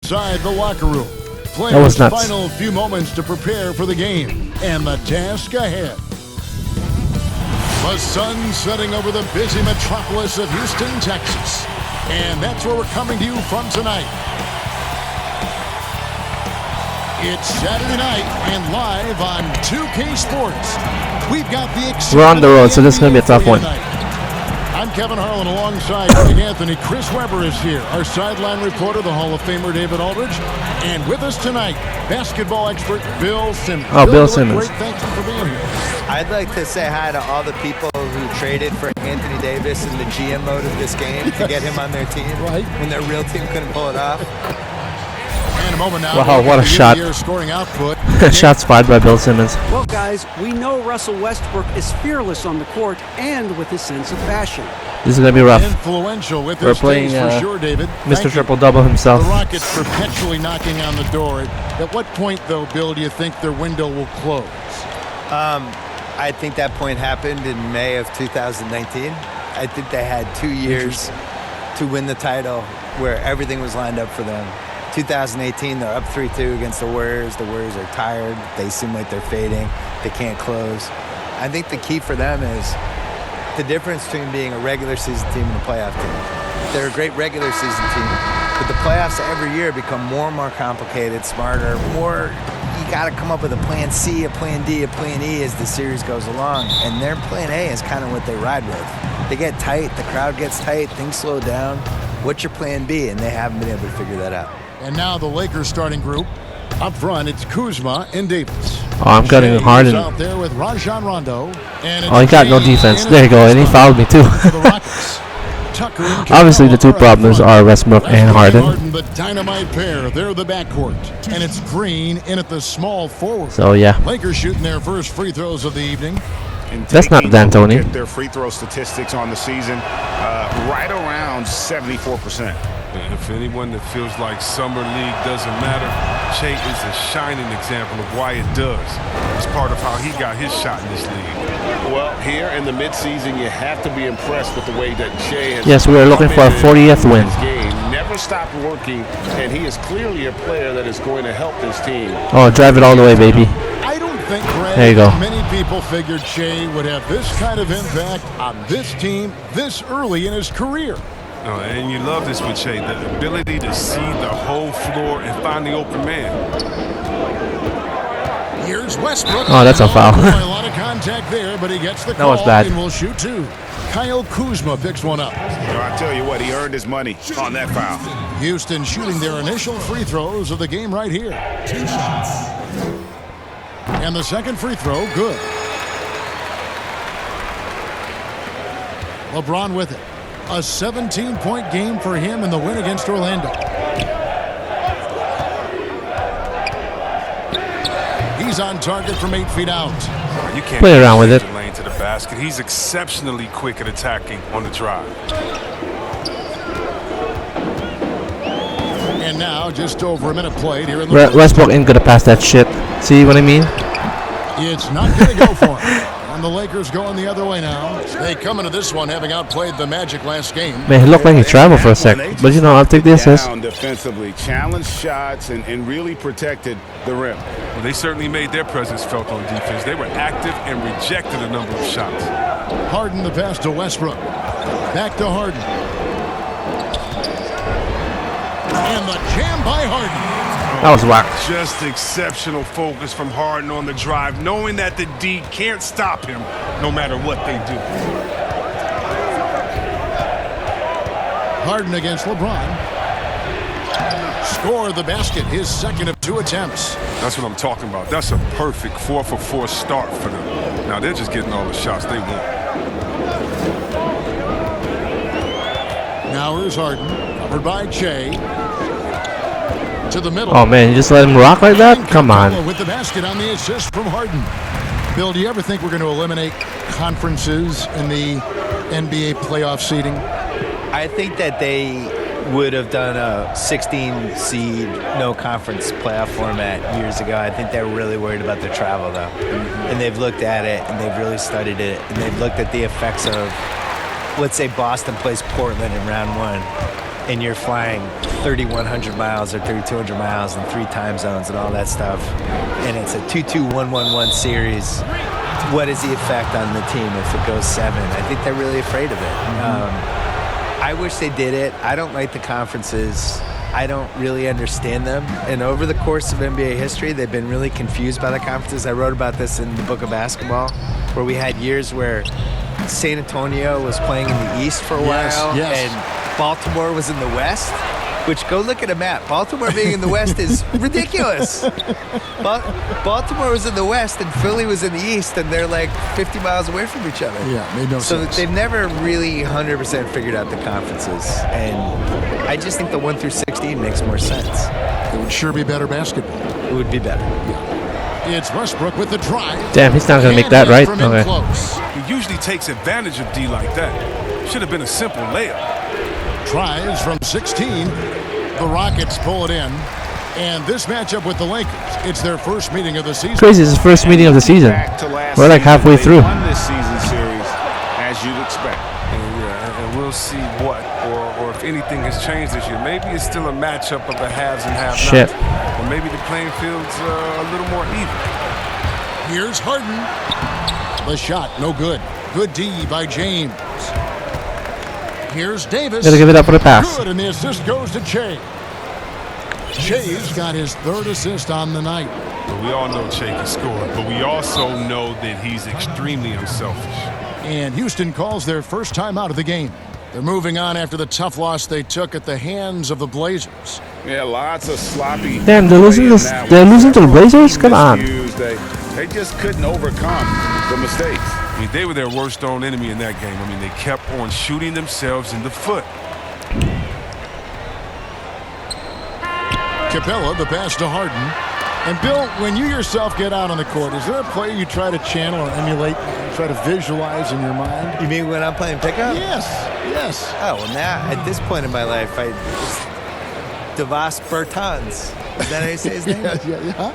inside the locker room. That was Players' nuts. final few moments to prepare for the game and the task ahead. The sun setting over the busy metropolis of Houston, Texas. And that's where we're coming to you from tonight. It's Saturday night and live on 2K Sports. We've got the We're on the road, so this is going to be a tough one. I'm Kevin Harlan alongside Greg Anthony. Chris Webber is here. Our sideline reporter, the Hall of Famer David Aldridge. And with us tonight, basketball expert Bill Simmons. Oh, Bill Simmons. Great, thank you for being here. I'd like to say hi to all the people who traded for Anthony Davis in the GM mode of this game to get him on their team. Right. When their real team couldn't pull it off. And a moment now. Wow, what a shot. Scoring output. Shots fired by Bill Simmons. Well, guys, we know Russell Westbrook is fearless on the court and with his sense of fashion. This is going to be rough. Influential with We're this playing for sure, David. Mr. Triple-Double himself. The Rockets perpetually knocking on the door. At what point, though, Bill, do you think their window will close? I think that point happened in May of 2019. I think they had 2 years to win the title where everything was lined up for them. 2018, they're up 3-2 against the Warriors. The Warriors are tired. They seem like they're fading. They can't close. I think the key for them is the difference between being a regular season team and a playoff team. They're a great regular season team, but the playoffs every year become more and more complicated, smarter, more. You got to come up with a plan C, a plan D, a plan E as the series goes along. And their plan A is kind of what they ride with. They get tight, the crowd gets tight, things slow down. What's your plan B? And they haven't been able to figure that out. And now the Lakers starting group. Up front, it's Kuzma and Davis. Oh, I'm cutting hard. Shea is out there with Rajon Rondo. And Oh, he got no defense. There you go, and he fouled me too. Obviously, the two problems are Westbrook and Harden. The dynamite pair, they're the backcourt. And it's Green in at the small forward. So, yeah. Lakers shooting their first free throws of the evening. That's not D'Antoni. Their free throw statistics on the season, right around 74%. And if anyone that feels like summer league doesn't matter, Shea is a shining example of why it does. It's part of how he got his shot in this league. Well, here in the midseason, you have to be impressed with the way that Shea has. Yes, we are looking for a 40th win. His game never stopped working, and he is clearly a player that is going to help this team. Oh, drive it all the way, baby. I don't think, Greg, there you go. Many people figured Shea would have this kind of impact on this team this early in his career. And you love this with Shea, the ability to see the whole floor and find the open man. Here's Westbrook. Oh, that's a foul. A lot of contact there, but he gets the call. That was bad. And will shoot two. Kyle Kuzma picks one up. I tell you what, he earned his money on that foul. Houston shooting their initial free throws of the game right here. 2 shots. And the second free throw, good. LeBron with it. A 17-point game for him in the win against Orlando. He's on target from 8 feet out. You can't play around with it. Lane to the basket. He's exceptionally quick at attacking on the drive. And now, just over a minute played here in the Westbrook ain't gonna pass that shit. See what I mean? It's not going to go for him. And the Lakers going the other way now. They come into this one having outplayed the Magic last game. Man, he looked like he traveled for a sec. But you know, I'll take the assist. Down defensively, challenged shots, and really protected the rim. Well, they certainly made their presence felt on defense. They were active and rejected a number of shots. Harden the pass to Westbrook. Back to Harden. And the jam by Harden. That was whack. Just exceptional focus from Harden on the drive, knowing that the D can't stop him no matter what they do. Harden against LeBron. Score the basket, his second of 2 attempts. That's what I'm talking about. That's a perfect 4-for-4 start for them. Now they're just getting all the shots they want. Now here's Harden, covered by Shea. To the middle. Oh man, you just let him rock like that? Come on. With the basket on the assist from Harden. Bill, do you ever think we're going to eliminate conferences in the NBA playoff seeding? I think that they would have done a 16 seed no conference playoff format years ago. I think they're really worried about their travel though. And they've looked at it and they've really studied it and they've looked at the effects of, let's say Boston plays Portland in round 1 and you're flying 3,100 miles or 3,200 miles in 3 time zones and all that stuff. And it's a 2-2-1-1-1 series. What is the effect on the team if it goes 7? I think they're really afraid of it. I wish they did it. I don't like the conferences. I don't really understand them. And over the course of NBA history, they've been really confused by the conferences. I wrote about this in the book of basketball, where we had years where San Antonio was playing in the East for a while, and Baltimore was in the West. Which, go look at a map. Baltimore being in the West is ridiculous. Baltimore was in the West and Philly was in the East, and they're like 50 miles away from each other. Yeah, made no sense. So they've never really 100% figured out the conferences. And I just think the 1 through 16 makes more sense. It would sure be better basketball. It would be better. Yeah. It's Westbrook with the drive. Damn, he's not going to make that, right? Okay. Close. He usually takes advantage of D like that. Should have been a simple layup. Tries from 16. The Rockets pull it in. And this matchup with the Lakers, it's their first meeting of the season. Crazy, it's the first meeting of the season. We're like halfway through. Won this season series, as you'd expect. And we'll see what, or if anything has changed this year. Maybe it's still a matchup of the haves and have-nots. Shit. Or maybe the playing field's a little more even. Here's Harden. The shot, no good. Good D by James. Here's Davis. Gotta give it up for the pass. Good, and the assist goes to Che. Che's got his 3rd assist on the night. But we all know Che can score, but we also know that he's extremely unselfish. And Houston calls their first time out of the game. They're moving on after the tough loss they took at the hands of the Blazers. Yeah, lots of sloppy. Damn, they're losing this. They're losing to the Blazers? Come on. They just couldn't overcome the mistakes. I mean, they were their worst own enemy in that game. I mean, they kept on shooting themselves in the foot. Capella, the pass to Harden. And Bill, when you yourself get out on the court, is there a play you try to channel or emulate, try to visualize in your mind? You mean when I'm playing pickup? Yes, yes. Oh, well, now, at this point in my life, Davis Bertans. Is that how you say his name? Yeah.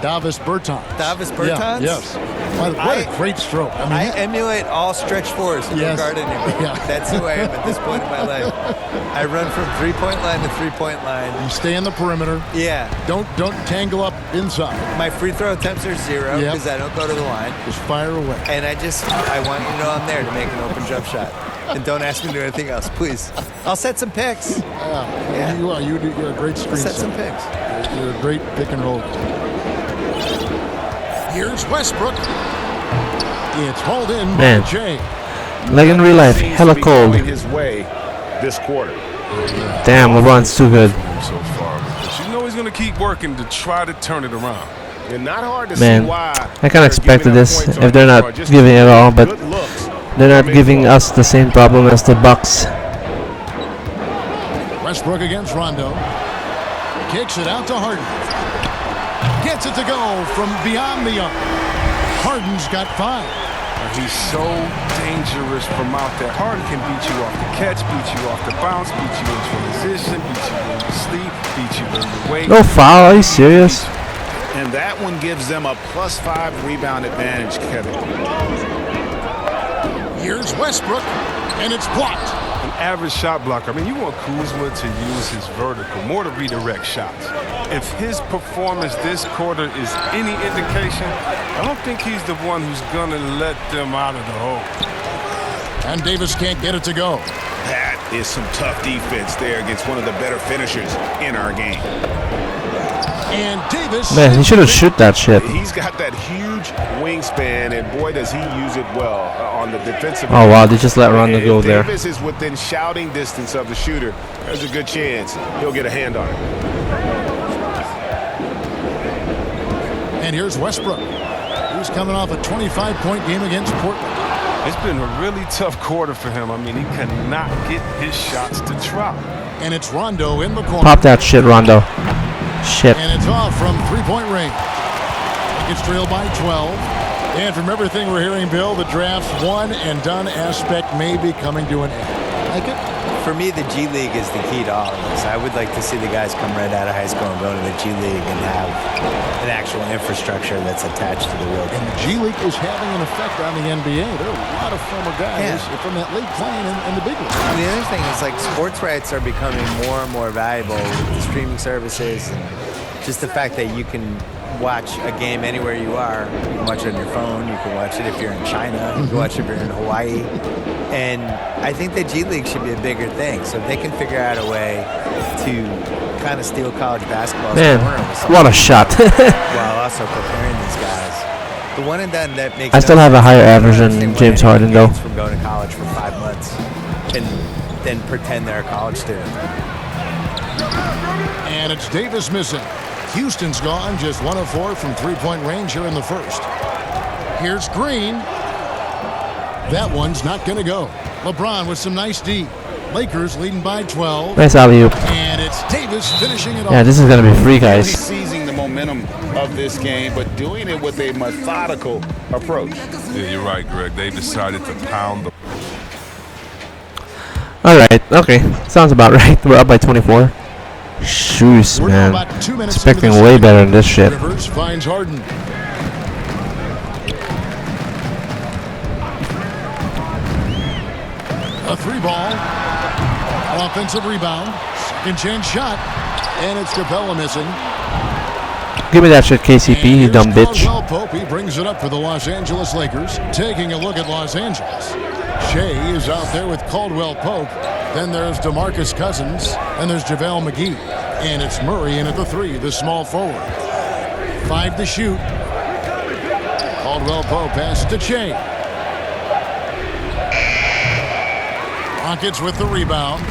Davis Bertans. Davis Bertans? Yeah, yes. What a great stroke. I emulate all stretch fours who don't guard anybody. Yeah. That's who I am at this point in my life. I run from 3-point line to 3-point line. You stay in the perimeter. Yeah. Don't tangle up inside. My free throw attempts are 0 because I don't go to the line. Just fire away. And I want you to know I'm there to make an open jump shot. And don't ask me to do anything else, please. I'll set some picks. Yeah. You are. You're a great screen set some picks. You're a great pick and roll. Here's Westbrook. It's hauled in by Jay. Like in real life, hella cold. His way this quarter. Damn, LeBron's too good. So far, but you know he's going to keep working to try to turn it around. And not hard to see why. I kind of expected this if they're not giving it all, but they're not giving us the same problem as the Bucks. Westbrook against Rondo. Kicks it out to Harden. Gets it to go from beyond the arc. Harden's got 5. He's so dangerous from out there. Harden can beat you off the catch, beat you off the bounce, beat you in transition, beat you in your sleep, beat you in your weight. No foul, are you serious? And that one gives them a +5 rebound advantage, Kevin. Here's Westbrook, and it's blocked. An average shot blocker. I mean, you want Kuzma to use his vertical, more to redirect shots. If his performance this quarter is any indication, I don't think he's the one who's going to let them out of the hole. And Davis can't get it to go. That is some tough defense there against one of the better finishers in our game. And Davis. Man, he should have shoot that shit. He's got that huge wingspan, and boy, does he use it well on the defensive Oh, wow, they just let Rondo go there. Davis is within shouting distance of the shooter. There's a good chance he'll get a hand on it. And here's Westbrook. He's coming off a 25-point game against Portland. It's been a really tough quarter for him. I mean, he cannot get his shots to drop. And it's Rondo in the corner. Pop that shit, Rondo. Shit. And it's off from 3-point range. It's trailed by 12. And from everything we're hearing, Bill, the draft's one and done aspect may be coming to an end. Like it? For me, the G League is the key to all of this. I would like to see the guys come right out of high school and go to the G League and have an actual infrastructure that's attached to the real team. And the G League is having an effect on the NBA. There are a lot of former guys from that league playing in the big league. And the other thing is, like, sports rights are becoming more and more valuable with the streaming services and just the fact that you can watch a game anywhere you are. You can watch it on your phone. You can watch it if you're in China. You can watch it if you're in Hawaii. And I think the G League should be a bigger thing. So if they can figure out a way to kind of steal college basketball. Man, what a shot. While also preparing these guys. The one and done that makes I still have a higher average than James Harden, though. From going to college for 5 months and then pretend they're a college student. And it's Davis missing. Houston's gone, just 1 of 4 from three-point range here in the first. Here's Green. That one's not going to go. LeBron with some nice D. Lakers leading by 12. Nice alley-oop. And it's Davis finishing it off. Yeah, this is going to be free, guys. He's seizing the momentum of this game, but doing it with a methodical approach. Yeah, you're right, Greg. They decided to pound the... All right, okay. Sounds about right. We're up by 24. Shoes, man. Expecting way better than this shit. Rivers finds Harden. A 3-ball. An offensive rebound. Second chance shot. And it's Capella missing. Give me that shit, KCP, you dumb bitch. Paopao, he brings it up for the Los Angeles Lakers. Taking a look at Los Angeles. Shea is out there with Caldwell Pope. Then there's DeMarcus Cousins. And there's JaVale McGee. And it's Murray in at the 3, the small forward. 5 to shoot. Caldwell Pope passes to Shea. Rockets with the rebound.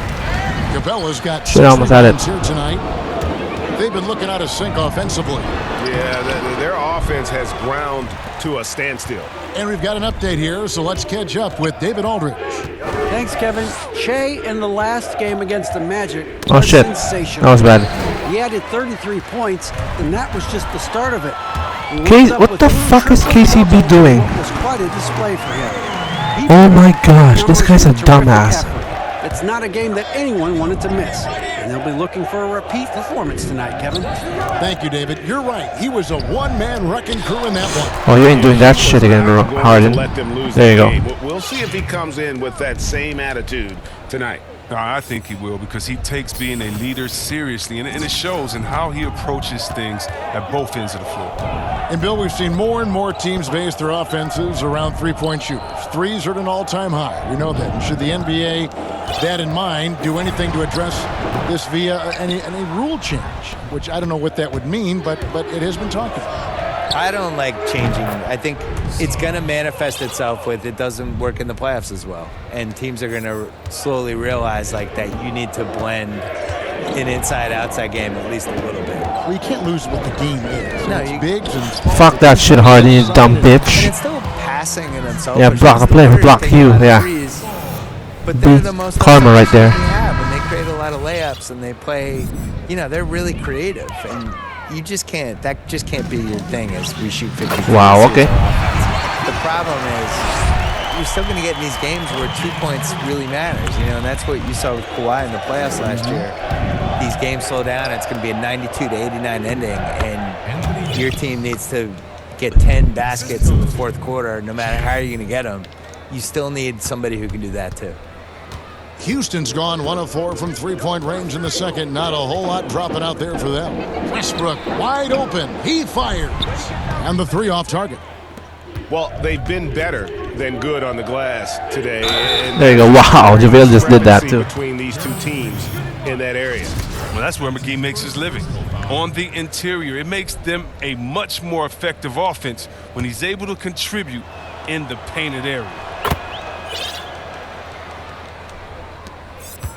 Capella's got 6 rebounds here tonight. They've been looking out of sync offensively. Yeah, their offense has ground to a standstill. And we've got an update here, so let's catch up with David Aldridge. Thanks, Kevin. Shea in the last game against the Magic was sensational. That was bad. He added 33 points, and that was just the start of it. What the fuck is KCB doing? It was quite a display for him. Oh my gosh, this guy's a dumbass. It's not a game that anyone wanted to miss. And they'll be looking for a repeat performance tonight, Kevin. Thank you, David. You're right. He was a one-man wrecking crew in that one. Oh, you ain't doing that shit again, Harden. There you go. We'll see if he comes in with that same attitude tonight. I think he will, because he takes being a leader seriously, and it shows in how he approaches things at both ends of the floor. And Bill, we've seen more and more teams base their offenses around three-point shooters. Threes are at an all-time high. We know that. And should the NBA, that in mind, do anything to address this via any rule change, which I don't know what that would mean, but it has been talked about. I don't like changing. I think it's going to manifest itself with it doesn't work in the playoffs as well. And teams are going to slowly realize like that you need to blend an inside-outside game at least a little bit. Well, you can't lose what the game is. No, it's bigs and small. Fuck that shit, Harden, you dumb bitch. And it's still passing and unselfish. Yeah, block a player, block you, yeah. But they're the most karma right there. They have, and they create a lot of layups, and they play, they're really creative. And you just can't, that just can't be your thing as we shoot 50. Wow, okay. The problem is you're still going to get in these games where 2 points really matters, and that's what you saw with Kawhi in the playoffs last year. These games slow down, it's going to be a 92 to 89 ending, and your team needs to get 10 baskets in the fourth quarter, no matter how you're going to get them. You still need somebody who can do that too. Houston's gone 1 of 4 from three-point range in the second. Not a whole lot dropping out there for them. Westbrook wide open. He fires. And the 3 off target. Well, they've been better than good on the glass today. And there you go. Wow, JaVale just did that too. Between these two teams in that area. Well, that's where McGee makes his living. On the interior, it makes them a much more effective offense when he's able to contribute in the painted area.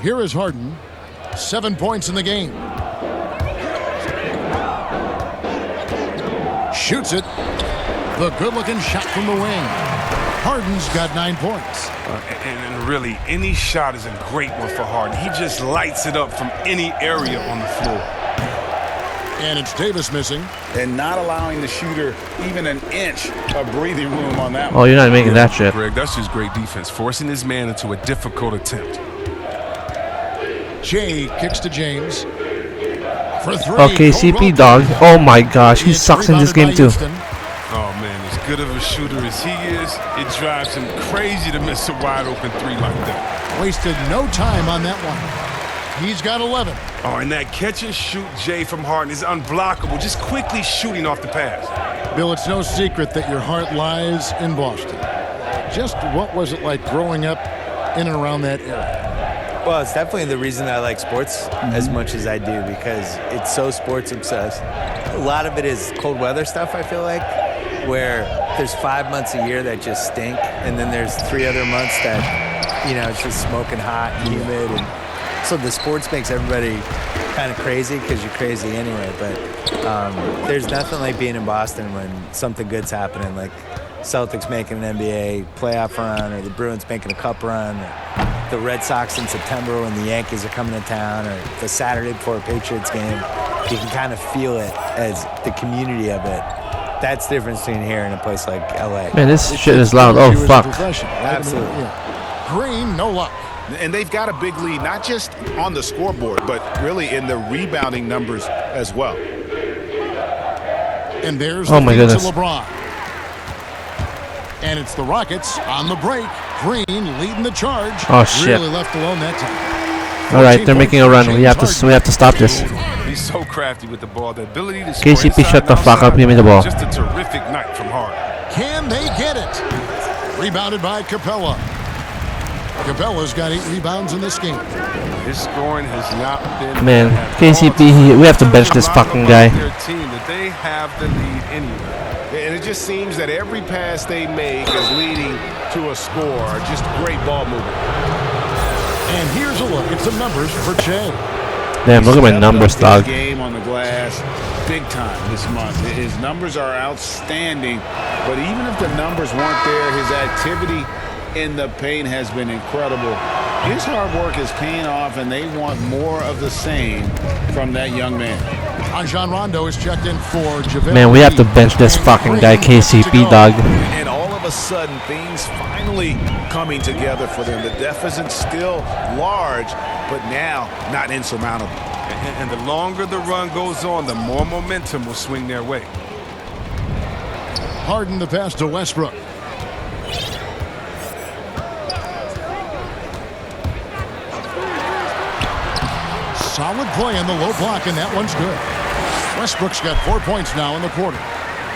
Here is Harden. 7 points in the game. Shoots it. The good-looking shot from the wing. Harden's got 9 points. And really, any shot is a great one for Harden. He just lights it up from any area on the floor. And it's Davis missing. And not allowing the shooter even an inch of breathing room on that one. Oh, you're not making that shit. Greg, that's just great defense, forcing his man into a difficult attempt. Jay kicks to James. For three. Okay, CP dog. Oh my gosh, he sucks in this game too. Oh man, as good of a shooter as he is, it drives him crazy to miss a wide open three like that. Wasted no time on that one. He's got 11. Oh, and that catch and shoot Jay from Harden is unblockable, just quickly shooting off the pass. Bill, it's no secret that your heart lies in Boston. Just what was it like growing up in and around that area? Well, it's definitely the reason I like sports as much as I do, because it's so sports obsessed. A lot of it is cold weather stuff, I feel like, where there's 5 months a year that just stink, and then there's 3 other months that, you know, it's just smoking hot and humid. And so the sports makes everybody kind of crazy because you're crazy anyway. But there's nothing like being in Boston when something good's happening, like Celtics making an NBA playoff run, or the Bruins making a cup run, or the Red Sox in September when the Yankees are coming to town, or the Saturday before a Patriots game. You can kind of feel it as the community of it. That's the difference between here and a place like LA. Man, this shit is loud. Oh, fuck. Absolutely. Yeah. Green, no luck. And they've got a big lead, not just on the scoreboard, but really in the rebounding numbers as well. And there's oh my goodness. LeBron. And it's the Rockets on the break. Green leading the charge. Oh shit. Really left alone that time. All right, they're making a run. We have to stop this. He's so crafty with the ball. The ability to KCP, shut the fuck up. Give me the ball. Just a terrific night from Harden. Can they get it? Rebounded by Capella. Capella's got 8 rebounds in this game. His scoring has not been. Man, KCP, we have to bench this fucking guy. Their team that they have the lead anyway. And it just seems that every pass they make is leading to a score. Just great ball movement. And here's a look at some numbers for Jay. Damn, look at my numbers, dog. Game on the glass, big time this month. His numbers are outstanding, but even if the numbers weren't there, his activity in the paint has been incredible. His hard work is paying off, and they want more of the same from that young man. Rajon Rondo is checked in for JaVale. Man, we have to bench this fucking guy, KCP, dog. And all of a sudden, things finally coming together for them. The deficit's still large, but now not insurmountable. And the longer the run goes on, the more momentum will swing their way. Harden the pass to Westbrook. Solid play on the low block, and that one's good. Westbrook's got 4 points now in the quarter.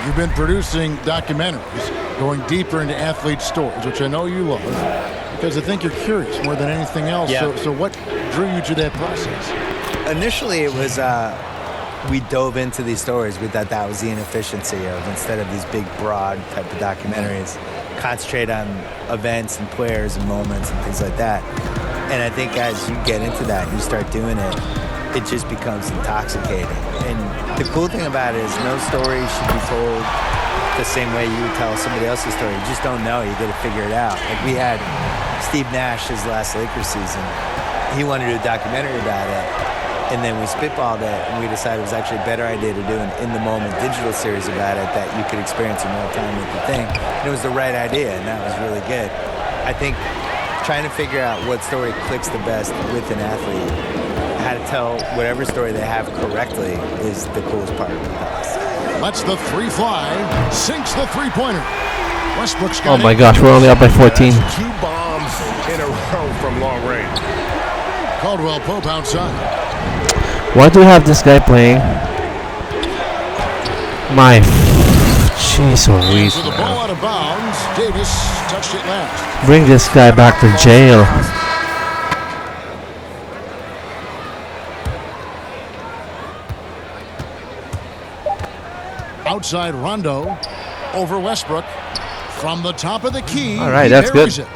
You've been producing documentaries, going deeper into athlete stories, which I know you love, because I think you're curious more than anything else. Yeah. So what drew you to that process? Initially, it was we dove into these stories. We thought that was the inefficiency of, instead of these big, broad type of documentaries, concentrate on events and players and moments and things like that. And I think as you get into that and you start doing it, it just becomes intoxicating. And the cool thing about it is no story should be told the same way you would tell somebody else's story. You just don't know. You got to figure it out. Like we had Steve Nash his last Lakers season. He wanted to do a documentary about it. And then we spitballed it, and we decided it was actually a better idea to do an in-the-moment digital series about it that you could experience in real time with the thing. And it was the right idea, and that was really good. I think trying to figure out what story clicks the best with an athlete, how to tell whatever story they have correctly is the coolest part of the process. Lets the three fly, sinks the three-pointer. Westbrook's got Oh my gosh, we're only up by 14. That's 2 bombs in a row from long range. Caldwell Pope outside. Why do we have this guy playing? My jeez Louise, For the ball out of bounds, Davis touched it last. bring this guy back to jail. Outside Rondo over Westbrook from the top of the key. All right, that's good. It.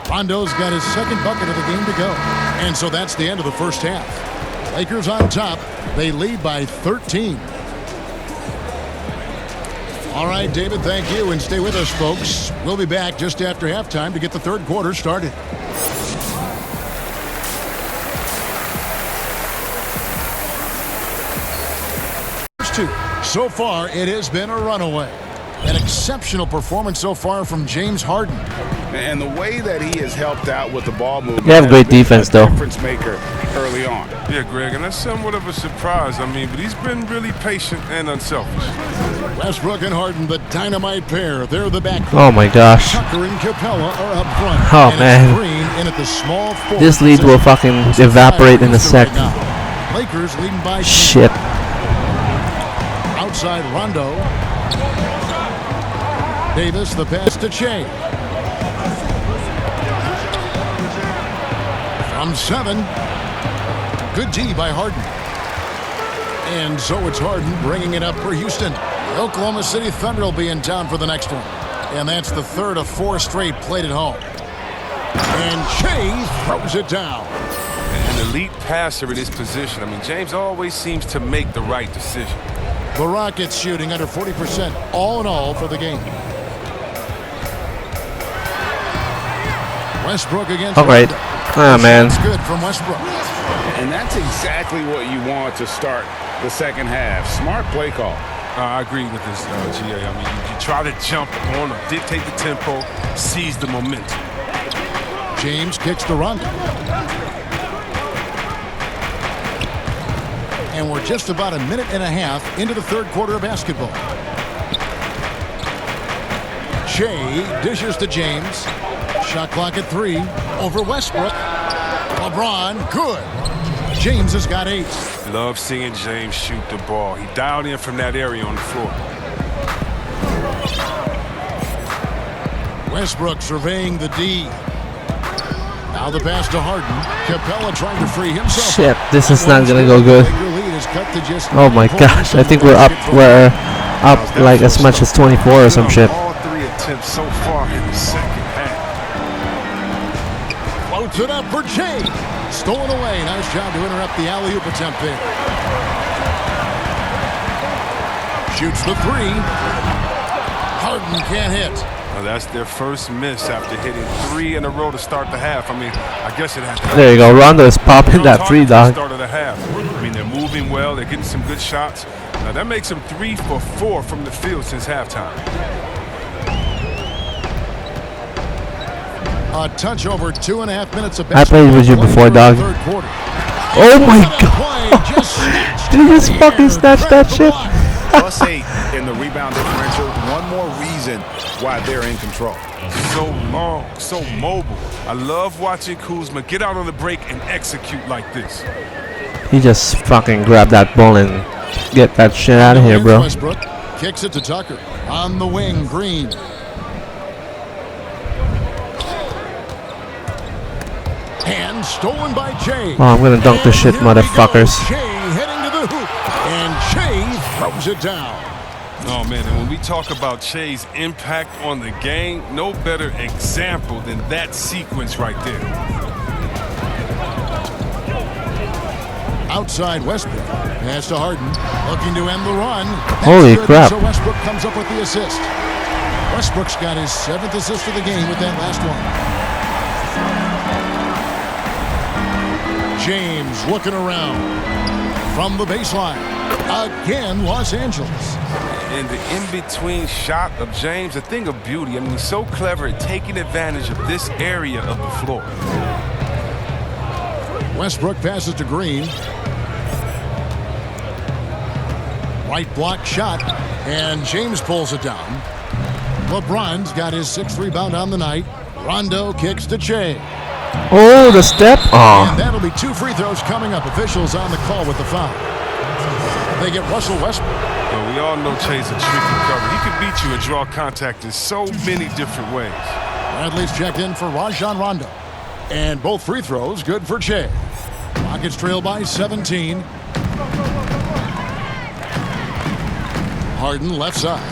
Rondo's got his second bucket of the game to go. And so that's the end of the first half. Lakers on top. They lead by 13. All right, David, thank you. And stay with us, folks. We'll be back just after halftime to get the third quarter started. 2. So far, it has been a runaway. An exceptional performance so far from James Harden. And the way that he has helped out with the ball movement. They have great defense, though. Difference maker early on. Yeah, Greg, and that's somewhat of a surprise. I mean, but he's been really patient and unselfish. Westbrook and Harden, the dynamite pair. They're the back. Oh my gosh. Tucker and Capella are up front. Oh, and man. Green in at the small forward This lead will fucking evaporate in a sec. Right, Lakers leading by Shit. outside Rondo. Davis, the pass to Che. From 7. Good D by Harden. And so it's Harden bringing it up for Houston. The Oklahoma City Thunder will be in town for the next one. And that's the third of 4 straight played at home. And Che throws it down. An elite passer in this position. I mean, James always seems to make the right decision. The Rockets shooting under 40% all in all for the game. Westbrook against. All right. Ah, man. That's good from Westbrook. And that's exactly what you want to start the second half. Smart play call. I agree with this, GA. I mean, you try to jump on or dictate the tempo, seize the momentum. James kicks to Rondo. And we're just about a minute and a half into the third quarter of basketball. Shea dishes to James. Shot clock at 3 over Westbrook. LeBron, good. James has got 8. Love seeing James shoot the ball. He dialed in from that area on the floor. Westbrook surveying the D. Now the pass to Harden. Capella trying to free himself. Shit, this is not gonna go good. Oh my gosh, I think we're up like as much as 24 or some shit. All 3 attempts so far in the second half. Floats it up for Che. Stolen away. Nice job to interrupt the alley-oop attempt there. Shoots the 3. Harden can't hit. Now that's their first miss after hitting 3 in a row to start the half. I mean, I guess it has to. There you go. Rondo is popping that 3, dog. Start of the half. I mean, they're moving well. They're getting some good shots. Now that makes them 3 for 4 from the field since halftime. A touch over 2.5 minutes of I played with you before, dog. Oh my god! Did you just fucking snatch that shit? Plus 8 in the rebound differential. One more reason why they're in control. So long, so mobile. I love watching Kuzma get out on the break and execute like this. He just fucking grabbed that ball and get that shit out of here, bro. Westbrook kicks it to Tucker. On the wing, Green. And stolen by Che. Oh, I'm gonna dunk this shit, motherfuckers. Che heading to the hoop. And Che throws it down. Oh, man, and when we talk about Che's impact on the game, no better example than that sequence right there. Outside Westbrook. Pass to Harden. Looking to end the run. That's Holy good. crap. So Westbrook comes up with the assist. Westbrook's got his 7th assist of the game with that last one. James looking around from the baseline. Again, Los Angeles. And the in-between shot of James, a thing of beauty. I mean, he's so clever at taking advantage of this area of the floor. Westbrook passes to Green. Right block shot, and James pulls it down. LeBron's got his 6th rebound on the night. Rondo kicks to Che. Oh, the step. Oh. And that'll be 2 free throws coming up. Officials on the call with the foul. They get Russell Westbrook. Well, we all know Che's a tricky cover. He can beat you and draw contact in so many different ways. Bradley's checked in for Rajon Rondo. And both free throws good for Che. Rockets trail by 17. Harden left side.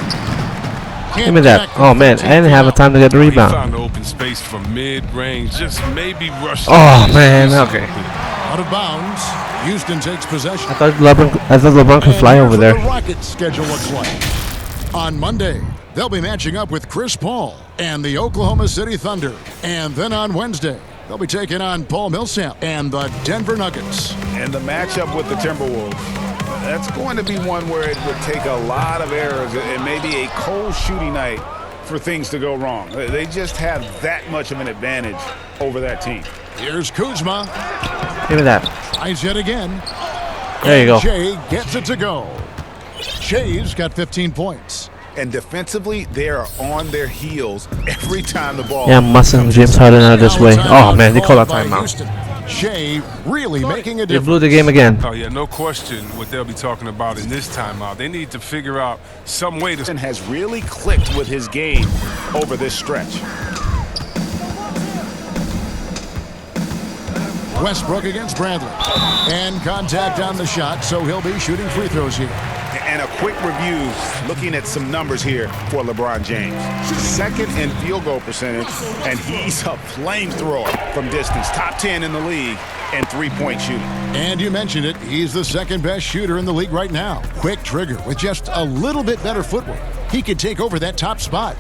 Give me that. Oh man, I didn't have a time to get the He rebound. found open space from mid-range, just maybe rushed. Oh man, okay. Out of bounds. Houston takes possession. I thought LeBron could fly over there. The Rockets schedule looks like. On Monday, they'll be matching up with Chris Paul and the Oklahoma City Thunder. And then on Wednesday, they'll be taking on Paul Millsap and the Denver Nuggets. And the matchup with the Timberwolves. That's going to be one where it would take a lot of errors and maybe a cold shooting night for things to go wrong. They just have that much of an advantage over that team. Here's Kuzma. Give me that. Tries it again. There you go. Shea gets it to go. Shea's got 15 points. And defensively, they are on their heels every time the ball. Yeah, Musson, James Harden out this way. Oh man, they called a timeout. Shea really making a They difference. blew the game again. Oh, yeah, no question what they'll be talking about in this timeout. They need to figure out some way to... Has really clicked with his game over this stretch. Westbrook against Bradley. And contact on the shot, so he'll be shooting free throws here. And a quick review, looking at some numbers here for LeBron James. Second in field goal percentage, and he's a flamethrower from distance. Top 10 in the league in three-point shooting. And you mentioned it, he's the second best shooter in the league right now. Quick trigger with just a little bit better footwork. He could take over that top spot.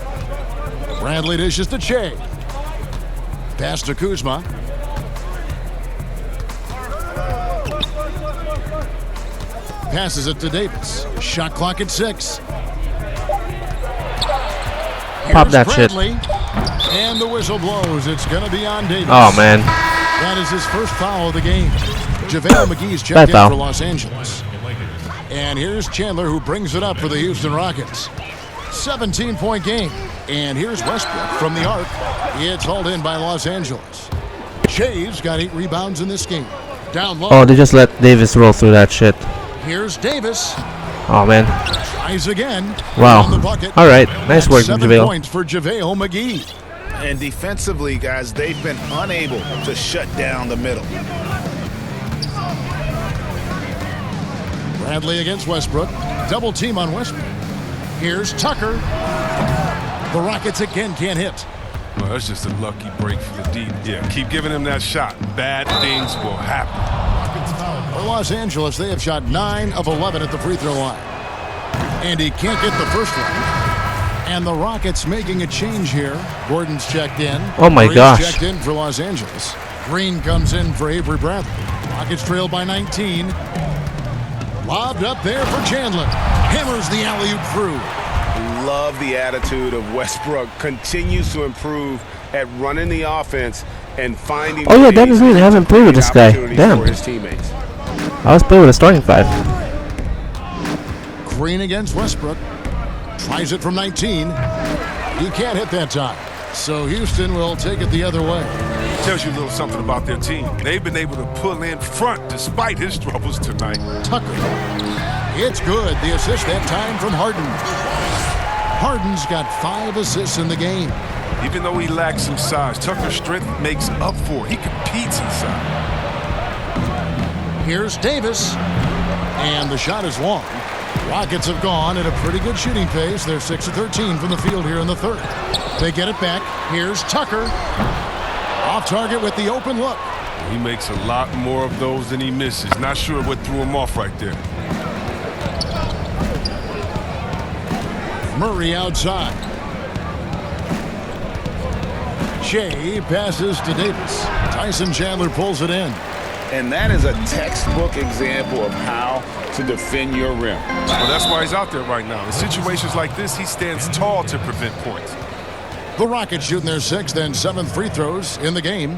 Bradley dishes to Shea. Pass to Kuzma. Passes it to Davis. Shot clock at 6. Pop that shit. And the whistle blows. It's going to be on Davis. Oh man. That is his first foul of the game. JaVale McGee's checked in foul. for Los Angeles. And here's Chandler who brings it up for the Houston Rockets. 17-point game. And here's Westbrook from the arc. It's hauled in by Los Angeles. Shea's got 8 rebounds in this game. Down low. Oh, they just let Davis roll through that shit. Here's Davis. Oh man. Tries again. Wow. On the bucket. All right. Nice work, 7 JaVale. points for JaVale McGee. And defensively, guys, they've been unable to shut down the middle. Bradley against Westbrook. Double team on Westbrook. Here's Tucker. The Rockets again can't hit. Well, that's just a lucky break for the D. Yeah, keep giving him that shot. Bad things will happen. For Los Angeles, they have shot 9 of 11 at the free throw line. And he can't get the first one. And the Rockets making a change here. Gordon's checked in. Oh my Green's gosh. checked in for Los Angeles. Green comes in for Avery Bradley. Rockets trail by 19. Lobbed up there for Chandler. Hammers the alley-oop through. Love the attitude of Westbrook. Continues to improve at running the offense and finding. Oh yeah, Devin Green. I haven't played with this guy. Damn. For his teammates. I was playing with a starting 5. Green against Westbrook. Tries it from 19. He can't hit that time. So Houston will take it the other way. Tells you a little something about their team. They've been able to pull in front despite his troubles tonight. Tucker. It's good. The assist that time from Harden. Harden's got 5 assists in the game. Even though he lacks some size, Tucker's strength makes up for it. He competes inside. Here's Davis. And the shot is long. Rockets have gone at a pretty good shooting pace. They're 6 of 13 from the field here in the third. They get it back. Here's Tucker. Off target with the open look. He makes a lot more of those than he misses. Not sure what threw him off right there. Murray outside. Shea passes to Davis. Tyson Chandler pulls it in. And that is a textbook example of how to defend your rim. Well, that's why he's out there right now. In situations like this, he stands tall to prevent points. The Rockets shooting their 6th and 7th free throws in the game.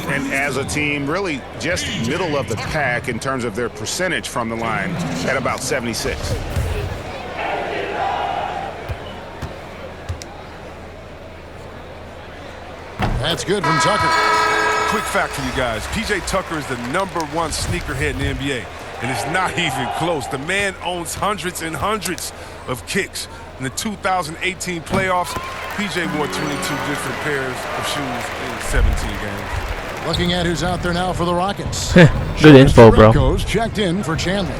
And as a team, really just middle of the pack in terms of their percentage from the line at about 76. That's good from Tucker. Quick fact for you guys. P.J. Tucker is the #1 sneakerhead in the NBA, and it's not even close. The man owns hundreds and hundreds of kicks. In the 2018 playoffs, P.J. wore 22 different pairs of shoes in 17 games. Looking at who's out there now for the Rockets. Good info, bro. Goes checked in for Chandler.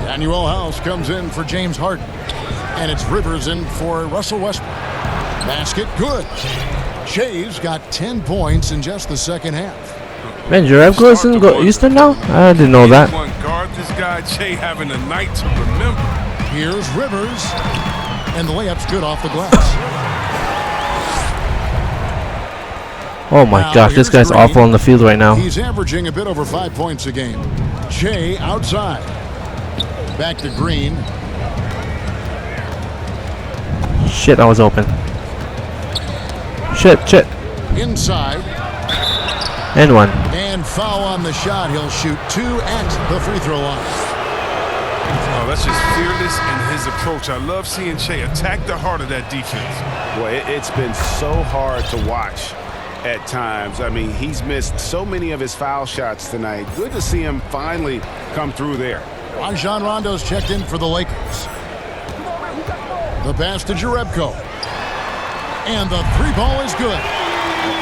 Daniel House comes in for James Harden. And it's Rivers in for Russell Westbrook. Basket good. Shea's got 10 points in just the second half. Man, Jarev goes in Houston now? I didn't know that. Guard this guy, Shea, having a night to remember. Here's Rivers. And the layup's good off the glass. Oh my gosh, this guy's awful on the field right now. He's averaging a bit over 5 points a game. Shea outside. Back to Green. Shit, I was open. Shit. Inside. And one. And foul on the shot. He'll shoot 2 at the free throw line. Oh, that's just fearless in his approach. I love seeing Shea attack the heart of that defense. Boy, it's been so hard to watch at times. I mean, he's missed so many of his foul shots tonight. Good to see him finally come through there. Rajon Rondo's checked in for the Lakers. The pass to Jerebko. And the 3-ball is good.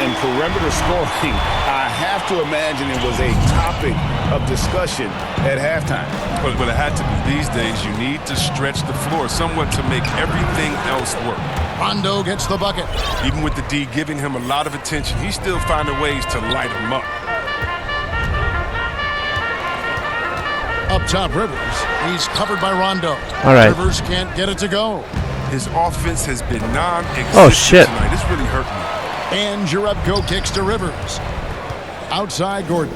And perimeter scoring, I have to imagine it was a topic of discussion at halftime. But it had to be these days. You need to stretch the floor somewhat to make everything else work. Rondo gets the bucket. Even with the D giving him a lot of attention, he's still finding ways to light him up. Up top, Rivers. He's covered by Rondo. All right. Rivers can't get it to go. His offense has been non-existent Oh, shit. tonight. It's really hurt me. And Jerebko kicks to Rivers. Outside, Gordon.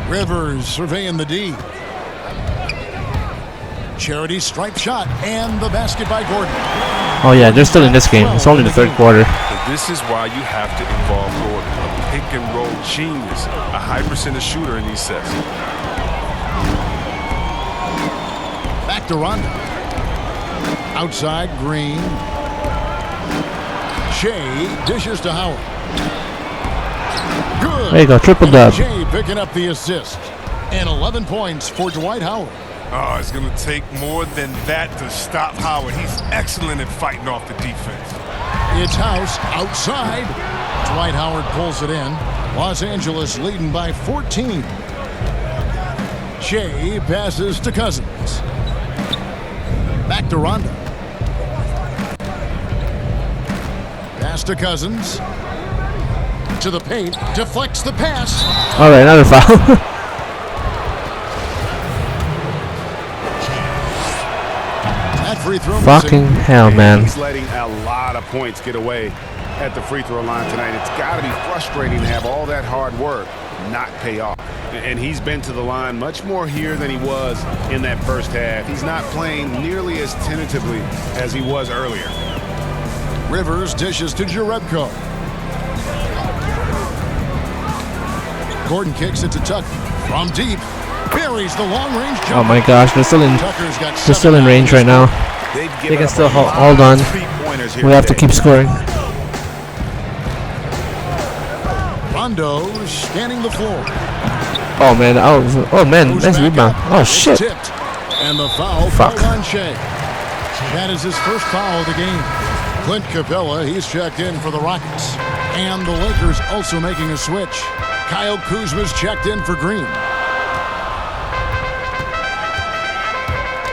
Rivers surveying the D. Charity stripe shot and the basket by Gordon. Oh yeah, they're still in this game. It's only the third quarter. But this is why you have to involve Gordon. A pick and roll genius. A high percentage shooter in these sets. Back to Rondo. Outside, Green. Shea dishes to Howard. Good. There you go, triple dub. Shea picking up the assist. And 11 points for Dwight Howard. Oh, it's going to take more than that to stop Howard. He's excellent at fighting off the defense. It's House outside. Dwight Howard pulls it in. Los Angeles leading by 14. Shea passes to Cousins. Back to Rondo. Pass to Cousins. To the paint. Deflects the pass. All right, another foul. That free throw. Fucking hell, man. He's letting a lot of points get away at the free throw line tonight. It's got to be frustrating to have all that hard work not pay off. And he's been to the line much more here than he was in that first half. He's not playing nearly as tentatively as he was earlier. Rivers dishes to Jerebko. Gordon kicks it to Tucker. From deep. Buries the long-range jump. Oh my gosh, they're still in. Tucker's got They're still in range right now. They can still hold on. We have to keep scoring. Rondo scanning the floor. Oh man, oh man, nice rebound. Oh shit. Tipped. And the foul Fuck. on Shea. That is his first foul of the game. Clint Capella, he's checked in for the Rockets. And the Lakers also making a switch. Kyle Kuzma's checked in for Green.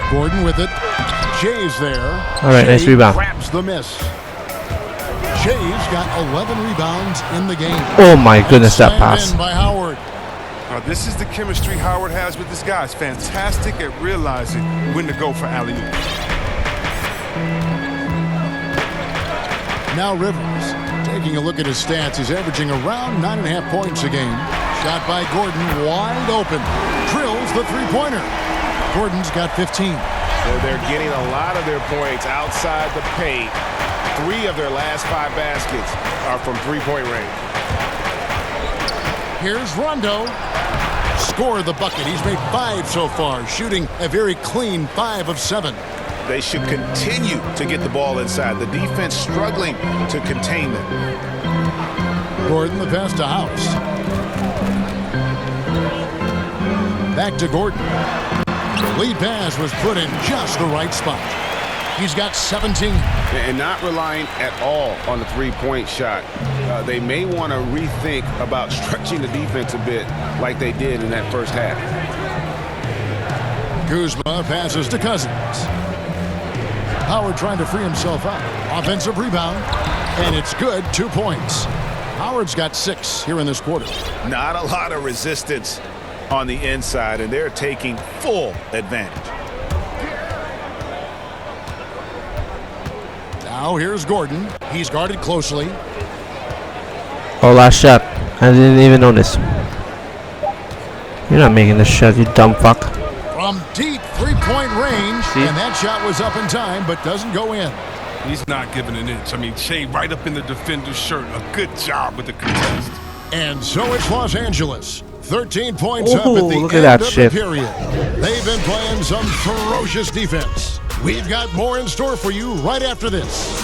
Gordon with it. Shea's there. All right, nice rebound. Grabs the miss. Shea's got 11 rebounds in the game. Oh my goodness, that Slammed pass. in by Howard. This is the chemistry Howard has with this guy. He's fantastic at realizing when to go for alley-oop. Now Rivers, taking a look at his stats, he's averaging around 9.5 points a game. Shot by Gordon, wide open. Drills the three-pointer. Gordon's got 15. They're getting a lot of their points outside the paint. 3 of their last 5 baskets are from three-point range. Here's Rondo. Score the bucket. He's made 5 so far, shooting a very clean 5 of 7. They should continue to get the ball inside. The defense struggling to contain them. Gordon, the pass to House. Back to Gordon. The lead pass was put in just the right spot. He's got 17. And not relying at all on the three-point shot. They may want to rethink about stretching the defense a bit like they did in that first half. Kuzma passes to Cousins. Howard trying to free himself up. Offensive rebound. And it's good. 2 points. Howard's got 6 here in this quarter. Not a lot of resistance on the inside, and they're taking full advantage. Now here's Gordon. He's guarded closely. Oh, last shot. I didn't even notice. You're not making this shot, you dumb fuck. From deep three-point range, See? and that shot was up in time, but doesn't go in. He's not giving an inch. I mean, Shea right up in the defender's shirt. A good job with the contest. And so it's Los Angeles. 13 points up Ooh, at the look end at that of shit. the period. They've been playing some ferocious defense. We've got more in store for you right after this.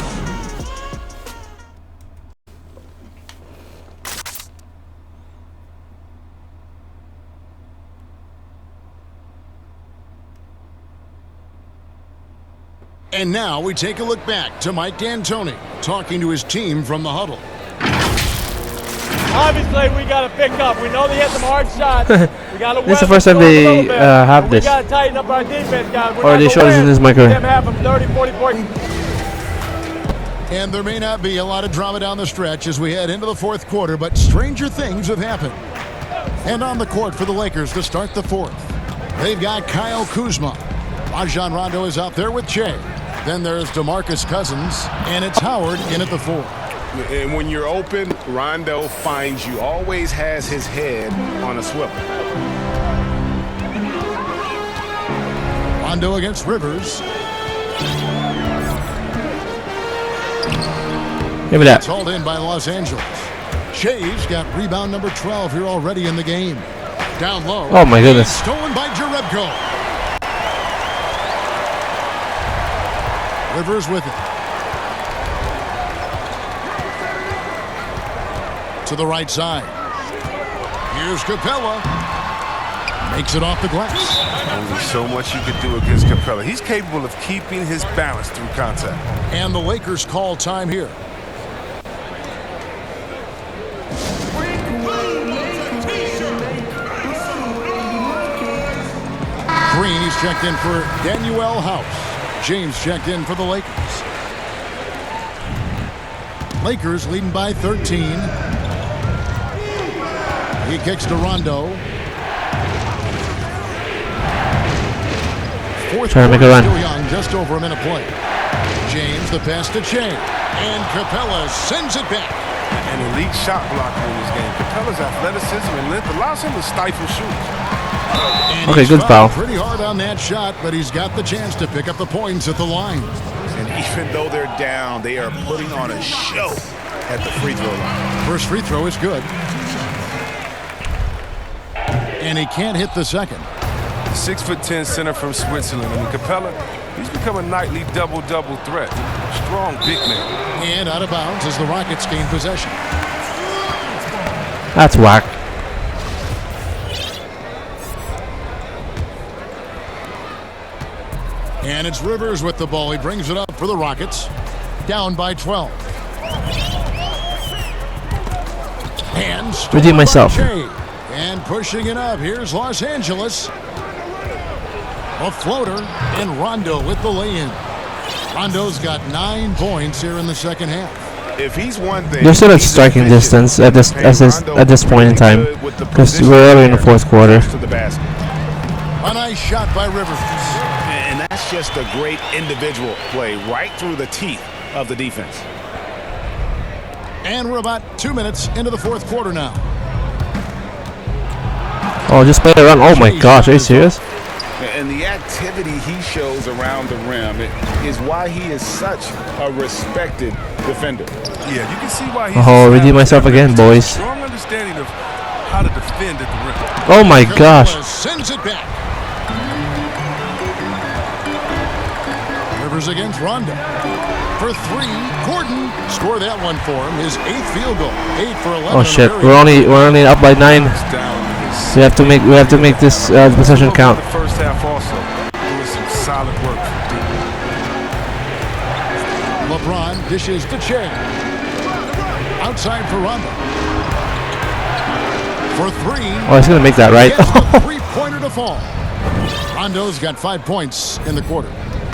And now we take a look back to Mike D'Antoni talking to his team from the huddle. Obviously, we got to pick up. We know they hit some hard shots. We got to. This is the first time they have this. We got to tighten up our defense, guys. Or they showed us in this MyCareer. Them have them 30, 40 points. And there may not be a lot of drama down the stretch as we head into the fourth quarter, but stranger things have happened. And on the court for the Lakers to start the fourth, they've got Kyle Kuzma. Rajon Rondo is out there with Che. Then there's DeMarcus Cousins, and it's Howard in at the 4. And when you're open, Rondo finds you, always has his head on a swivel. Rondo against Rivers. Give me that. It's hauled in by Los Angeles. Shea's got rebound number 12 here already in the game. Down low. Oh my goodness. Stolen by Jerebko. Rivers with it. To the right side. Here's Capella. Makes it off the glass. Only so much you could do against Capella. He's capable of keeping his balance through contact. And the Lakers call time here. Green, he's checked in for Danuel House. James checked in for the Lakers. Lakers leading by 13. He kicks to Rondo. Fourth Trying to make a quarter run. still young, just over a minute play. James the pass to Che. And Capella sends it back. An elite shot blocker in this game. Capella's athleticism and length allows him to stifle shooters. And Okay, he's good foul. Pretty hard on that shot, but he's got the chance to pick up the points at the line. And even though they're down, they are putting on a show at the free throw line. First free throw is good. And he can't hit the second. 6'10" center from Switzerland. I mean, Capella, he's become a nightly double-double threat. Strong big man. And out of bounds as the Rockets gain possession. That's whack. And it's Rivers with the ball. He brings it up for the Rockets. Down by 12. And Redeem myself. And pushing it up. Here's Los Angeles. A floater. And Rondo with the lay-in. Rondo's got 9 points here in the second half. If he's one thing, They're still at he's striking efficient. distance at this point in time, Good with the because we're early in the fourth quarter. to the basket. A nice shot by Rivers. And that's just a great individual play right through the teeth of the defense. And we're about 2 minutes into the fourth quarter now. Oh, just play around. Oh my gosh, are you serious? And the activity he shows around the rim is why he is such a respected defender. Yeah, you can see why he's Oh, redeem myself again, boys. Strong understanding of how to defend at the rim. Oh my gosh. Sends it back. Rivers against Rondo. For 3, Gordon scored that one for him. His 8th field goal. 8 for 11. Oh shit, we're only up by 9. We have to make this possession count. The first half also doing some solid work. LeBron dishes to Che. Outside for Rondo. For 3. Oh, he's gonna make that, right? Gets the three-pointer to fall. Rondo's got 5 points in the quarter.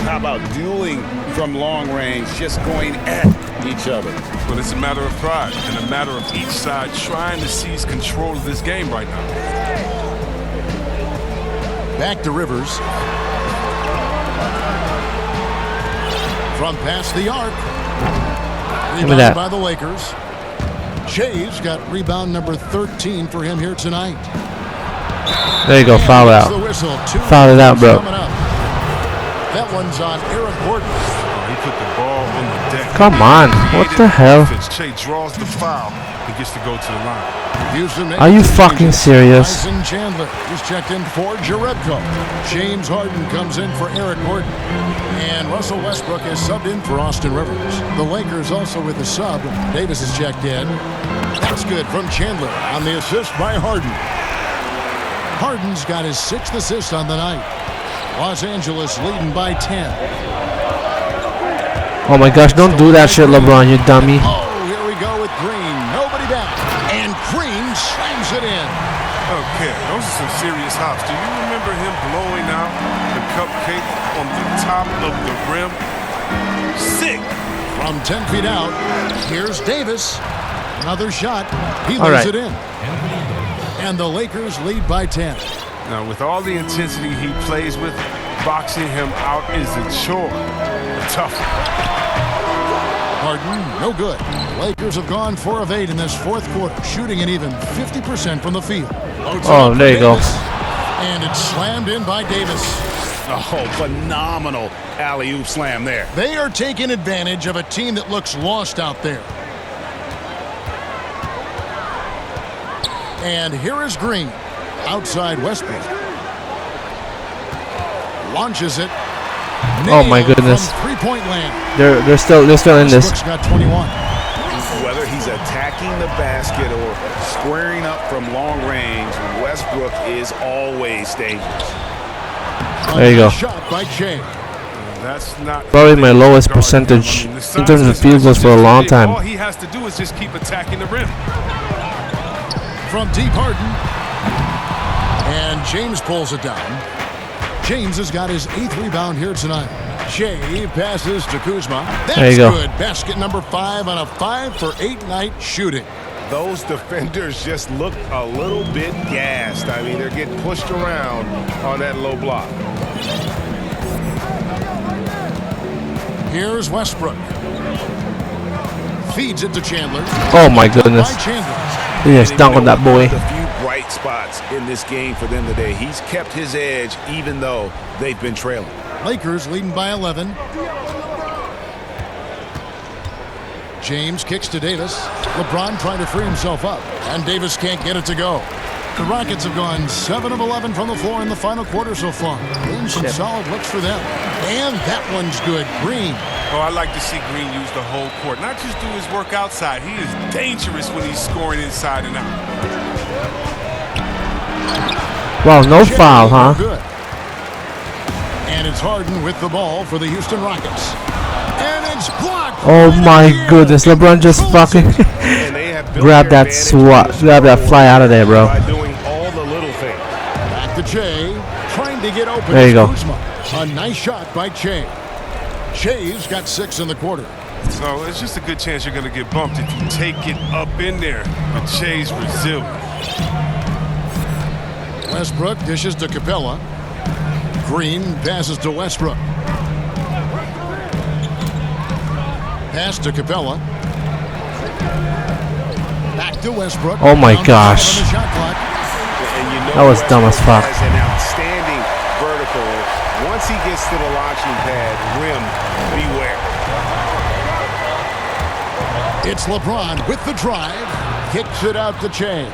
How about dueling from long range, just going at each other? But it's a matter of pride and a matter of each side trying to seize control of this game right now. Back to Rivers. From past the arc. Give me that. Rebounded by the Lakers. Shea's got rebound number 13 for him here tonight. There you go, foul out. Foul it out, bro. That one's on Eric Gordon. He put the ball on the deck. Come on, what the hell? Che draws the foul and gets to go to the line. Are you fucking serious? Tyson Chandler is checked in for Jerebko. James Harden comes in for Eric Gordon. And Russell Westbrook is subbed in for Austin Rivers. The Lakers also with the sub. Davis is checked in. That's good from Chandler on the assist by Harden. Harden's got his 6th assist on the night. Los Angeles leading by 10. Oh my gosh, don't do that shit, LeBron, you dummy. Oh, here we go with Green. Nobody down. And Green slams it in. Okay, those are some serious hops. Do you remember him blowing out the cupcake on the top of the rim? Sick. From 10 feet out, here's Davis. Another shot. He lays it in. And the Lakers lead by 10. Now, with all the intensity he plays with, boxing him out is a chore. Tough. Harden, no good. The Lakers have gone 4 of 8 in this 4th quarter, shooting an even 50% from the field. Oh, there you go. And it's slammed in by Davis. Oh, phenomenal alley-oop slam there. They are taking advantage of a team that looks lost out there. And here is Green. Outside Westbrook. Launches it. Oh my goodness. Three-point land. They're still in this. Westbrook's got 21. Whether he's attacking the basket or squaring up from long range, Westbrook is always dangerous. There you go. Shot by Che. That's not Probably my lowest percentage in terms of field goals for a long time. All he has to do is just keep attacking the rim. From deep, Harden. And James pulls it down. James has got his 8th rebound here tonight. Shea passes to Kuzma. That's there you go. Good. Basket number 5 on a 5 for 8 night shooting. Those defenders just look a little bit gassed. I mean, they're getting pushed around on that low block. Here's Westbrook. Feeds it to Chandler. Oh my goodness. Yes, dunk on that boy. A few bright spots in this game for them today. He's kept his edge even though they've been trailing. Lakers leading by 11. James kicks to Davis. LeBron trying to free himself up. And Davis can't get it to go. The Rockets have gone 7 of 11 from the floor in the final quarter so far. Been some solid looks for them. And that one's good. Green. Oh, I like to see Green use the whole court. Not just do his work outside. He is dangerous when he's scoring inside and out. Wow, no foul, huh? Good. And it's Harden with the ball for the Houston Rockets. And it's blocked. Oh my goodness, LeBron just fucking grab that fly out of there, bro. By doing all the little things. Back to Che, trying to get open. There you go. Kuzma. A nice shot by Che. Che's got 6 in the quarter. So it's just a good chance you're going to get bumped if you take it up in there. But Che's resilient. Westbrook dishes to Capella. Green passes to Westbrook. Pass to Capella. Back to Westbrook. Oh my gosh. That was dumb as fuck. An outstanding vertical. Once he gets to the launching pad, rim, beware. It's LeBron with the drive. Kicks it out to Che.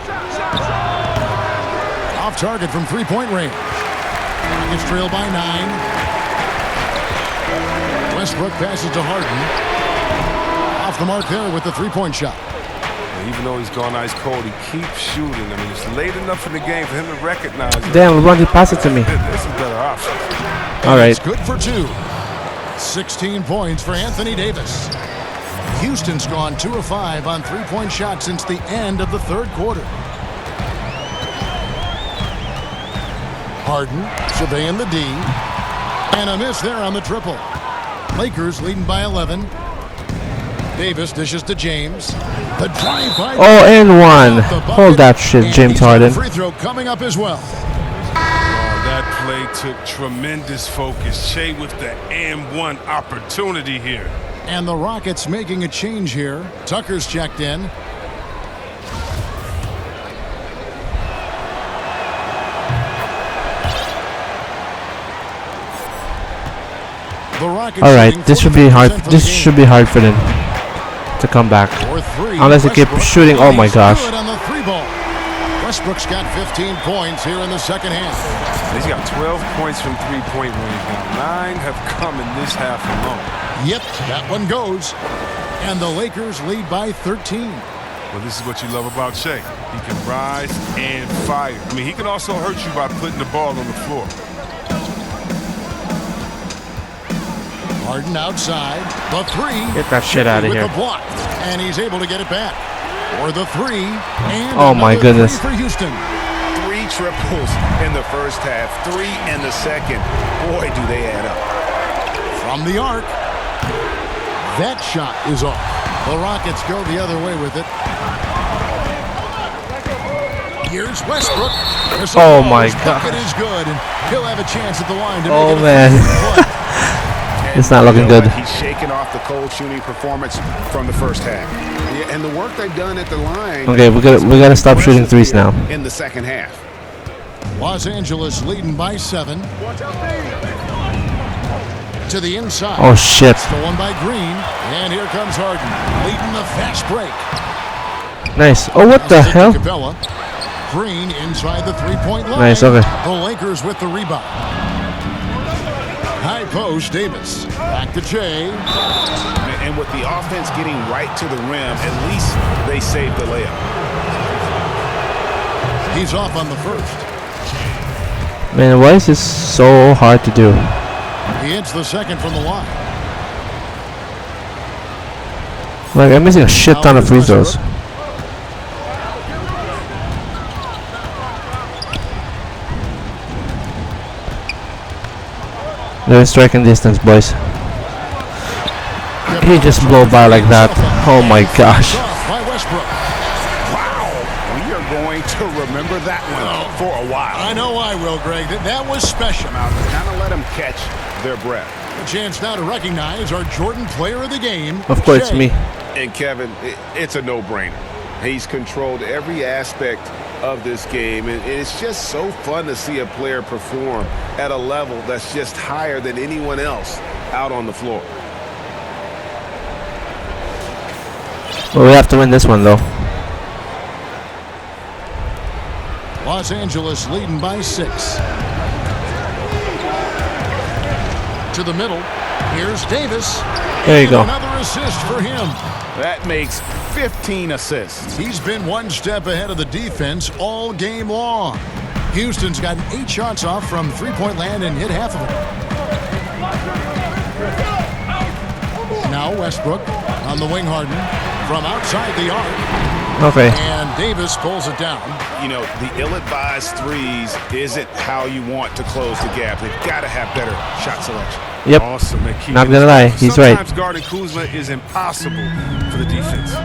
Off target from three-point range. Rockets trail by 9. Westbrook passes to Harden. Off the mark there with the three-point shot. Even though he's gone ice cold, he keeps shooting. I mean, it's late enough in the game for him to recognize it. Damn, LeBron just passed it to me. There's some better options. All right. It's good for 2. 16 points for Anthony Davis. Houston's gone 2 of 5 on three-point shots since the end of the 3rd quarter. Harden surveying the D. And a miss there on the triple. Lakers leading by 11. Davis dishes to James. The drive by and 1. Hold that shit, James Harden. Free throw coming up as well. That play took tremendous focus. Shea with the and 1 opportunity here. And the Rockets making a change here. Tucker's checked in. The Rockets All right, shooting this should be hard. 40% for This the game. should be hard for them to come back. For three, Unless they keep Westbrook, shooting. Oh my he's gosh. good on the three ball. Westbrook's got 15 points here in the second half. He's got 12 points from three-point range now. 9 have come in this half alone. Yep, that one goes. And the Lakers lead by 13. Well, this is what you love about Shea. He can rise and fire. I mean, he can also hurt you by putting the ball on the floor. Harden outside. The three. Get that shit out of with here. the block. And he's able to get it back. For the three. And Oh my another goodness. three for Houston. 3 triples in the first half, 3 in the second. Boy, do they add up. From the arc. That shot is off. The Rockets go the other way with it. Here's Westbrook. Oh my God. It God. is good, and he'll have a chance at the line to Oh, make it man. a play. It's not looking good. He's shaking off the cold shooting performance from the first half. Yeah, and the work they've done at the line. Okay, we gotta stop shooting threes now. In the second half. Los Angeles leading by 7. To the inside. Oh shit. Stolen by Green. And here comes Harden, leading the fast break. Nice. Oh, what the hell? Capella. Green inside the three-point line. Nice, okay. The Lakers with the rebound. High post, Davis. Back to Jay. And with the offense getting right to the rim, at least they saved the layup. He's off on the first. Man, why is this so hard to do? He hits the second from the line. Like, I'm missing a shit ton of free throws. They're striking distance, boys. He just blow by like that. Oh my gosh. By Westbrook. Wow. We are going to remember that one for a while. I know I will, Greg. That was special. Now, kind of let them catch their breath. A chance now to recognize our Jordan Player of the Game. Of course, it's Shea. me. And Kevin, it's a no-brainer. He's controlled every aspect of this game, and it's just so fun to see a player perform at a level that's just higher than anyone else out on the floor. Well, we have to win this one, though. Los Angeles leading by 6. To the middle. Here's Davis. There you go. Another assist for him. That makes 15 assists. He's been one step ahead of the defense all game long. Houston's gotten 8 shots off from three-point land and hit half of them. Now Westbrook on the wing. Harden from outside the arc. Okay. And Davis pulls it down. You know, the ill-advised threes isn't how you want to close the gap. They've got to have better shot selection. Yep. Awesome. And keep Not it gonna lie, he's right. Sometimes guarding Kuzma is impossible for the defense.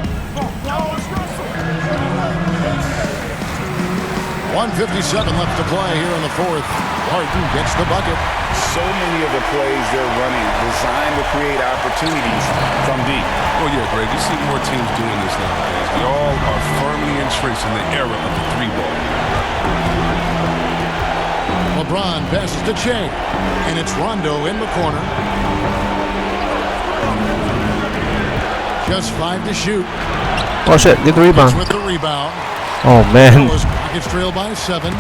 1:57 left to play here in the fourth. Harden gets the bucket. So many of the plays they're running designed to create opportunities from deep. Oh, yeah, Greg, you see more teams doing this nowadays. We all are firmly entrenched in the era of the three ball. LeBron passes to Shea, and it's Rondo in the corner. Just 5 to shoot. Oh shit, get the rebound. With the rebound. Oh man. Rockets trail by 7.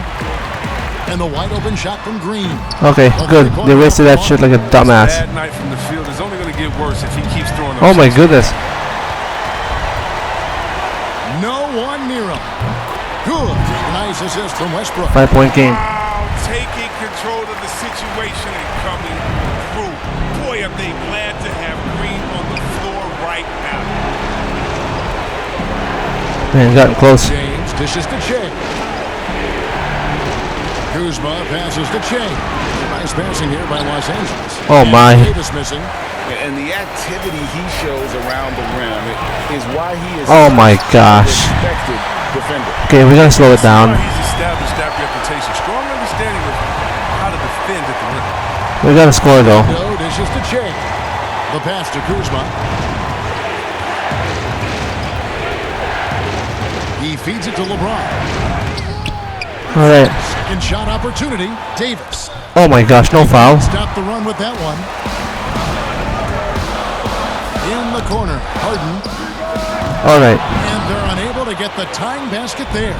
And the wide open shot from Green. Okay, good. They wasted that shit like a dumbass. Bad night from the field is only going to get worse if he keeps throwing. Oh my goodness. No one near him. Good. Nice assist from Westbrook. 5-point game. Wow, taking control of the situation and coming through. Boy, are they glad to have Green on the floor right now. Man, gotten close. James dishes to Shea. Kuzma passes to Shea. Nice passing here by Los Angeles. Oh my. Davis missing. And the activity he shows around the rim is why he is Oh my gosh. respected defender. Okay, we gotta slow it down. He's established that reputation. Strong understanding of how to defend at the rim. We gotta score though. No, dishes to Shea. The pass to Kuzma. He feeds it to LeBron. All right. Second shot opportunity. Davis. Oh my gosh, no foul. Stop the run with that one. in the corner. Harden. All right. And they're unable to get the tying basket there.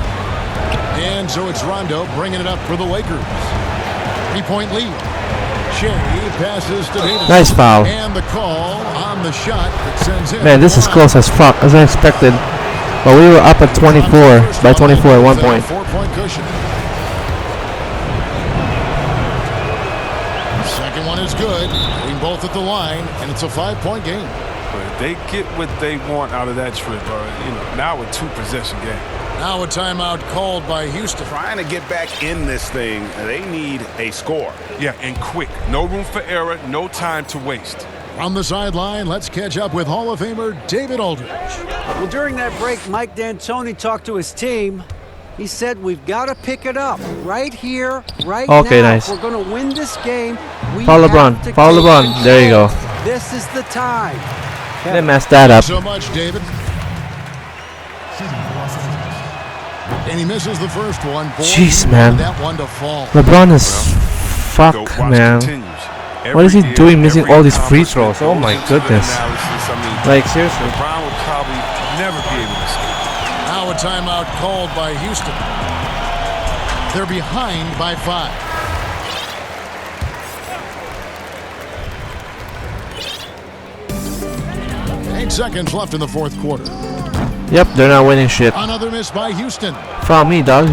And so it's Rondo bringing it up for the Lakers. 3-point lead. Shea passes to Davis. Nice foul. And the call on the shot that sends in. Man, this is close as fuck, as I expected. But we were up at 24, by 24 at one point. 4-point cushion. Second one is good. Hitting both at the line, and it's a 5-point game. But if they get what they want out of that trip, now a 2-possession game. Now a timeout called by Houston. Trying to get back in this thing, they need a score. Yeah, and quick. No room for error, no time to waste. From the sideline, let's catch up with Hall of Famer David Aldridge. Well, during that break, Mike D'Antoni talked to his team. He said, we've got to pick it up right here, right now. Okay, nice. We're going to win this game. Follow LeBron. Follow LeBron. There you go. This is the time. They messed that up. So much, David. And he misses the first one. Boy, Jeez, he man. wanted that one to fall. LeBron is fuck, man. What is he doing missing all these free throws? Oh my goodness. Like, seriously. LeBron will probably never be able to skate. Now a timeout called by Houston. They're behind by 5. Eight seconds left in the fourth quarter. Yep, they're not winning shit. Another miss by Houston. From me, dog.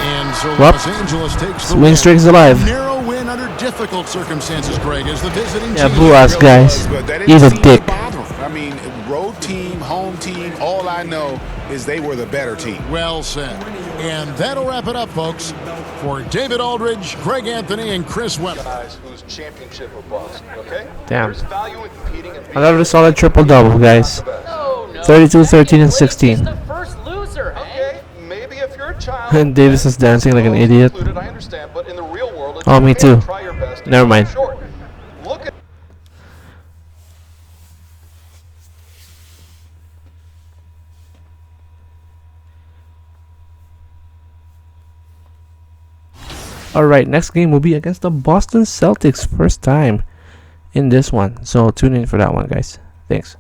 And so Well, Los Angeles takes the win streak is alive. Narrow win under difficult circumstances, Greg, as the visiting Yeah, team. boo ass guys. He's a dick. I mean, road team, home team, all I know is they were the better team. Well said. And that'll wrap it up, folks. For David Aldridge, Greg Anthony, and Chris Webber. Who's championship or bust, okay? Damn. There's value in competing and Another solid triple-double, guys. 32, 13, and 16. the first loser. Okay, maybe if you're a child. And Davis is dancing like an idiot. I understand, but in the real world, it's Oh, me okay too. to try your best. Never mind. Short. Look at Alright, next game will be against the Boston Celtics. First time in this one. So tune in for that one, guys. Thanks.